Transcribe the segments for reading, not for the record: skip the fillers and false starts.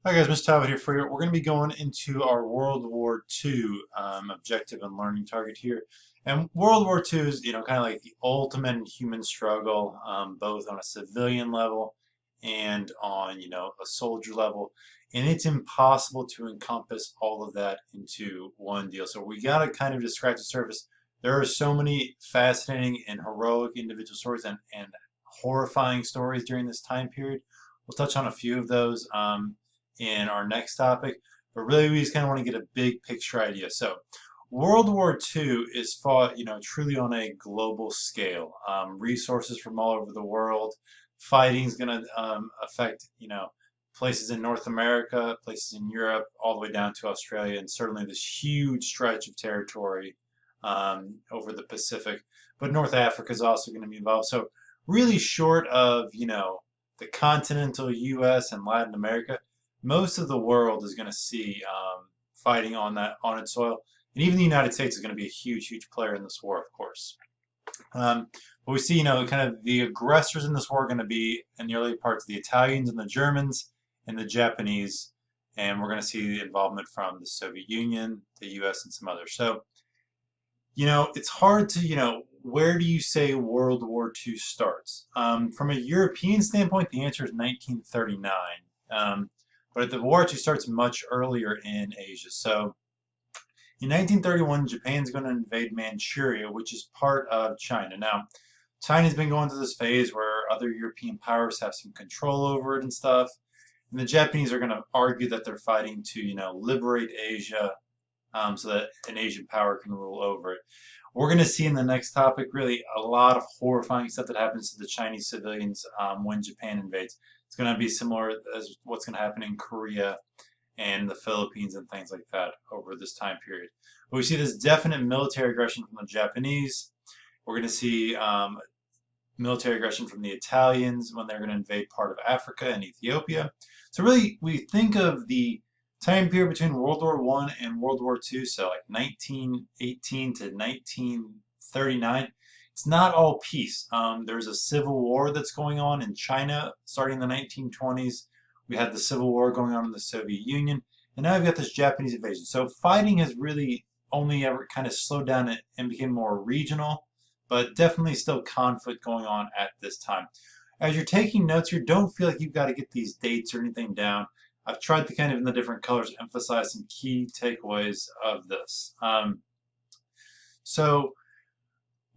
Hi guys, Mr. Talbot here for you. We're going to be going into our World War II objective and learning target here. And World War II is, kind of like the ultimate human struggle, both on a civilian level and on, a soldier level. And it's impossible to encompass all of that into one deal. So we got to kind of just scratch the surface. There are so many fascinating and heroic individual stories and horrifying stories during this time period. We'll touch on a few of those. In our next topic, but really we just kind of want to get a big picture idea. So World War II is fought, truly on a global scale. Resources from all over the world. Fighting is going to affect, places in North America, places in Europe, all the way down to Australia, and certainly this huge stretch of territory over the Pacific. But North Africa is also going to be involved. So really short of, the continental U.S. and Latin America, most of the world is going to see fighting on its soil, and even the United States is going to be a huge player in this war, of course. But we see, kind of the aggressors in this war are going to be in the early parts the Italians and the Germans and the Japanese, and we're going to see the involvement from the Soviet Union, the U.S., and some others. So, it's hard to, where do you say World War II starts? From a European standpoint, the answer is 1939. But the war actually starts much earlier in Asia. So in 1931, Japan's going to invade Manchuria, which is part of China. Now, China's been going through this phase where other European powers have some control over it and stuff. And the Japanese are going to argue that they're fighting to, liberate Asia so that an Asian power can rule over it. We're going to see in the next topic really a lot of horrifying stuff that happens to the Chinese civilians when Japan invades. It's going to be similar as what's going to happen in Korea and the Philippines and things like that over this time period. But we see this definite military aggression from the Japanese. We're going to see military aggression from the Italians when they're going to invade part of Africa and Ethiopia. So really, we think of the time period between World War I and World War II, so like 1918 to 1939, it's not all peace. There's a civil war that's going on in China starting in the 1920s. We had the civil war going on in the Soviet Union, and now we've got this Japanese invasion. So fighting has really only ever kind of slowed down and became more regional, but definitely still conflict going on at this time. As you're taking notes here, don't feel like you've got to get these dates or anything down. I've tried to kind of in the different colors emphasize some key takeaways of this. So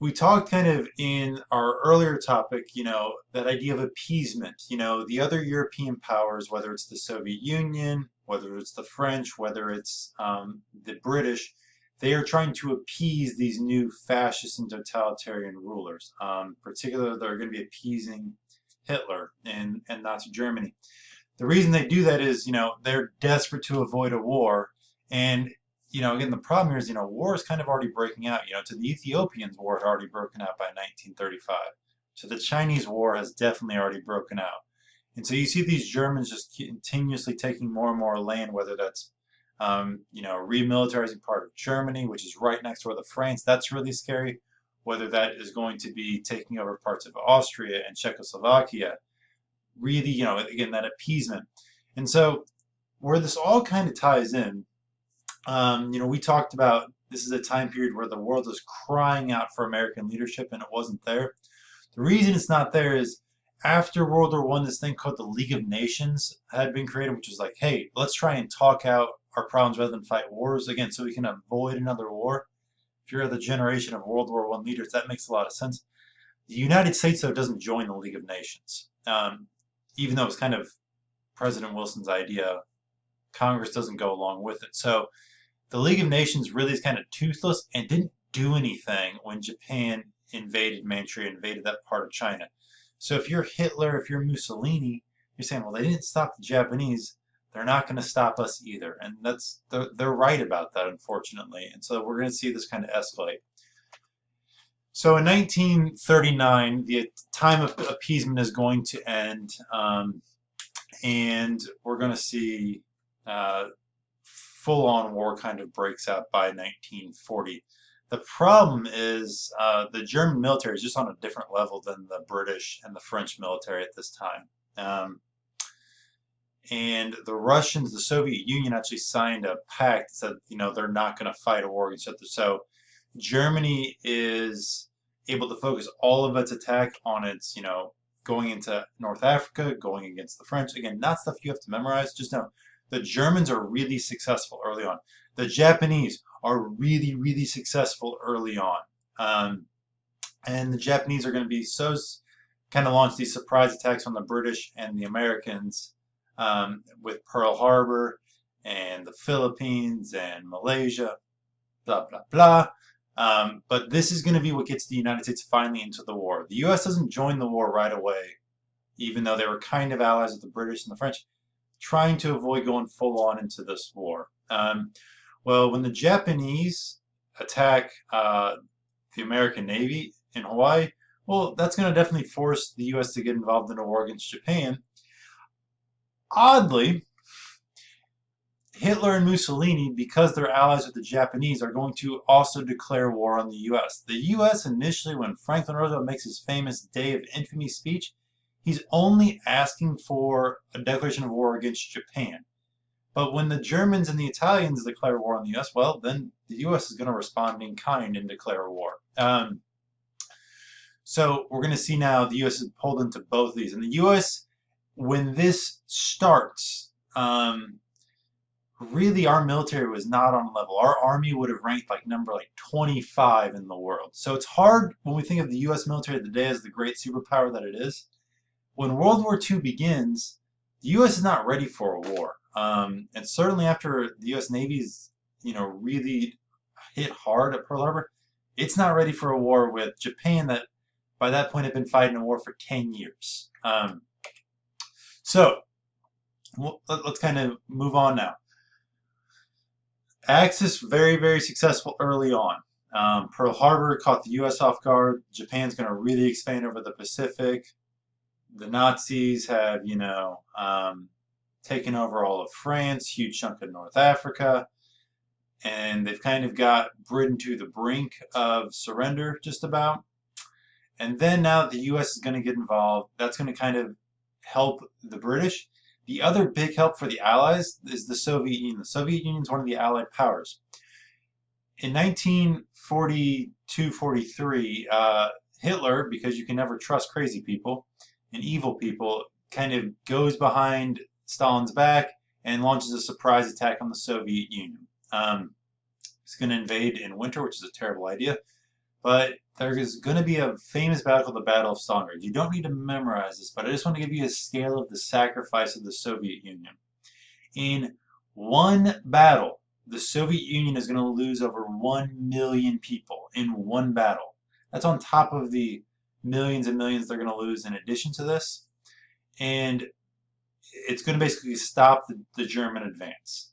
we talked kind of in our earlier topic, that idea of appeasement. The other European powers, whether it's the Soviet Union, whether it's the French, whether it's the British, they are trying to appease these new fascist and totalitarian rulers. Particularly, they're going to be appeasing Hitler and Nazi Germany. The reason they do that is, they're desperate to avoid a war. And, again, the problem here is, war is kind of already breaking out. To the Ethiopians, war had already broken out by 1935. So the Chinese war has definitely already broken out. And so you see these Germans just continuously taking more and more land, whether that's, remilitarizing part of Germany, which is right next door to France. That's really scary. Whether that is going to be taking over parts of Austria and Czechoslovakia, really, again, that appeasement. And so where this all kind of ties in, we talked about this is a time period where the world is crying out for American leadership and it wasn't there. The reason it's not there is after World War I, this thing called the League of Nations had been created, which was like, hey, let's try and talk out our problems rather than fight wars again so we can avoid another war. If you're the generation of World War I leaders, that makes a lot of sense. The United States, though, doesn't join the League of Nations. Even though it's kind of President Wilson's idea, Congress doesn't go along with it. So the League of Nations really is kind of toothless and didn't do anything when Japan invaded Manchuria, invaded that part of China. So if you're Hitler, if you're Mussolini, you're saying, well, they didn't stop the Japanese, they're not going to stop us either. And they're right about that, unfortunately. And so we're going to see this kind of escalate. So in 1939, the time of appeasement is going to end, and we're going to see full-on war kind of breaks out by 1940. The problem is the German military is just on a different level than the British and the French military at this time. And the Russians, the Soviet Union, actually signed a pact that said, they're not going to fight a war against each other. So Germany is able to focus all of its attack on its, going into North Africa, going against the French. Again, not stuff you have to memorize. Just know the Germans are really successful early on. The Japanese are really, really successful early on. And the Japanese are going to be so kind of launch these surprise attacks on the British and the Americans with Pearl Harbor and the Philippines and Malaysia, blah, blah, blah. But this is going to be what gets the United States finally into the war. The U.S. doesn't join the war right away, even though they were kind of allies with the British and the French, trying to avoid going full on into this war. Well, when the Japanese attack the American Navy in Hawaii, well, that's going to definitely force the U.S. to get involved in a war against Japan. Oddly, Hitler and Mussolini, because they're allies with the Japanese, are going to also declare war on the U.S. The U.S. initially, when Franklin Roosevelt makes his famous Day of Infamy speech, he's only asking for a declaration of war against Japan. But when the Germans and the Italians declare war on the U.S., well, then the U.S. is going to respond in kind and declare war. So we're going to see now the U.S. is pulled into both of these. And the U.S., when this starts, really our military was not on level. Our army would have ranked number 25 in the world. So it's hard when we think of the U.S. military today as the great superpower that it is. When World War II begins, the U.S. is not ready for a war. And certainly after the U.S. Navy's, really hit hard at Pearl Harbor, it's not ready for a war with Japan that by that point had been fighting a war for 10 years. So let's kind of move on now. Axis, very, very successful early on. Pearl Harbor caught the U.S. off guard. Japan's going to really expand over the Pacific. The Nazis have, taken over all of France, huge chunk of North Africa, and they've kind of got Britain to the brink of surrender, just about. And then now that the U.S. is going to get involved, that's going to kind of help the British. The other big help for the Allies is the Soviet Union. The Soviet Union is one of the Allied powers. In 1942-43, Hitler, because you can never trust crazy people and evil people, kind of goes behind Stalin's back and launches a surprise attack on the Soviet Union. He's going to invade in winter, which is a terrible idea. But there is going to be a famous battle called the Battle of Stalingrad. You don't need to memorize this, but I just want to give you a scale of the sacrifice of the Soviet Union. In one battle, the Soviet Union is going to lose over 1 million people in one battle. That's on top of the millions and millions they're going to lose in addition to this. And it's going to basically stop the German advance.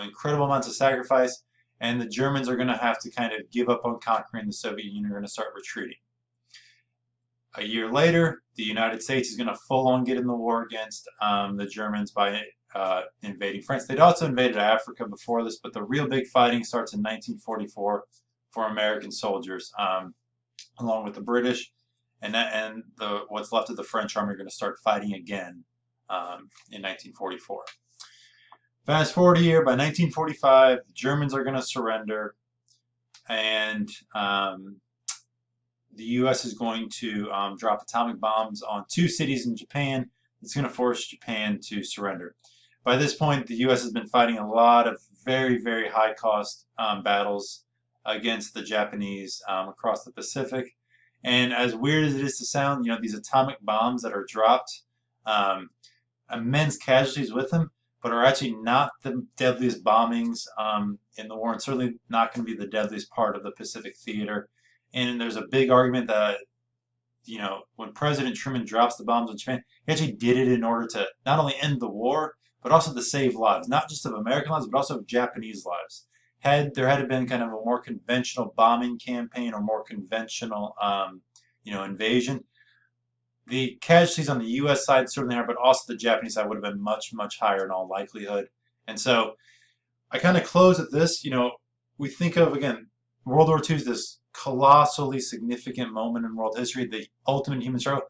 Incredible amounts of sacrifice. And the Germans are going to have to kind of give up on conquering the Soviet Union. They're going to start retreating. A year later, the United States is going to full on get in the war against the Germans by invading France. They'd also invaded Africa before this, but the real big fighting starts in 1944 for American soldiers, along with the British, and what's left of the French army are going to start fighting again in 1944. Fast forward a year, by 1945, the Germans are going to surrender, and the U.S. is going to drop atomic bombs on 2 cities in Japan. It's going to force Japan to surrender. By this point, the U.S. has been fighting a lot of very, very high-cost battles against the Japanese across the Pacific. And as weird as it is to sound, these atomic bombs that are dropped, immense casualties with them, but are actually not the deadliest bombings in the war, and certainly not going to be the deadliest part of the Pacific theater. And there's a big argument that, when President Truman drops the bombs on Japan, he actually did it in order to not only end the war, but also to save lives, not just of American lives, but also of Japanese lives. There had been kind of a more conventional bombing campaign or more conventional, invasion, the casualties on the U.S. side certainly are, but also the Japanese side would have been much, much higher in all likelihood. And so I kind of close at this. We think of, again, World War II is this colossally significant moment in world history, the ultimate human struggle.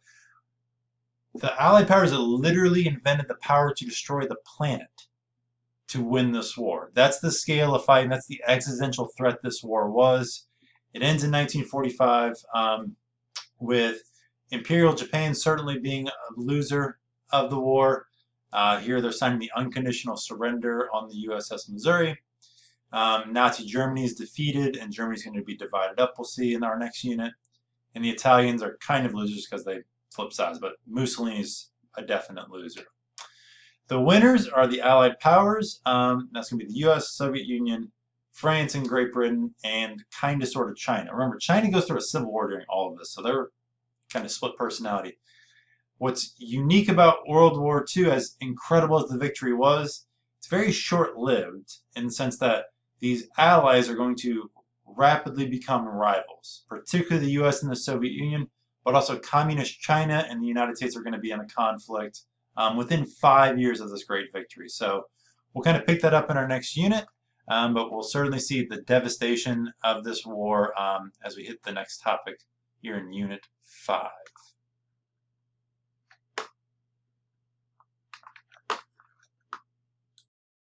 The Allied powers that literally invented the power to destroy the planet to win this war. That's the scale of fighting. That's the existential threat this war was. It ends in 1945 with Imperial Japan certainly being a loser of the war. Here they're signing the unconditional surrender on the USS Missouri. Nazi Germany is defeated, and Germany's going to be divided up, we'll see in our next unit. And the Italians are kind of losers because they flip sides, but Mussolini's a definite loser. The winners are the Allied powers. That's going to be the US, Soviet Union, France, and Great Britain, and kind of sort of China. Remember, China goes through a civil war during all of this, so they're kind of split personality. What's unique about World War II, as incredible as the victory was, it's very short-lived in the sense that these allies are going to rapidly become rivals, particularly the US and the Soviet Union, but also communist China and the United States are going to be in a conflict within 5 years of this great victory. So we'll kind of pick that up in our next unit, but we'll certainly see the devastation of this war as we hit the next topic here in Unit 5.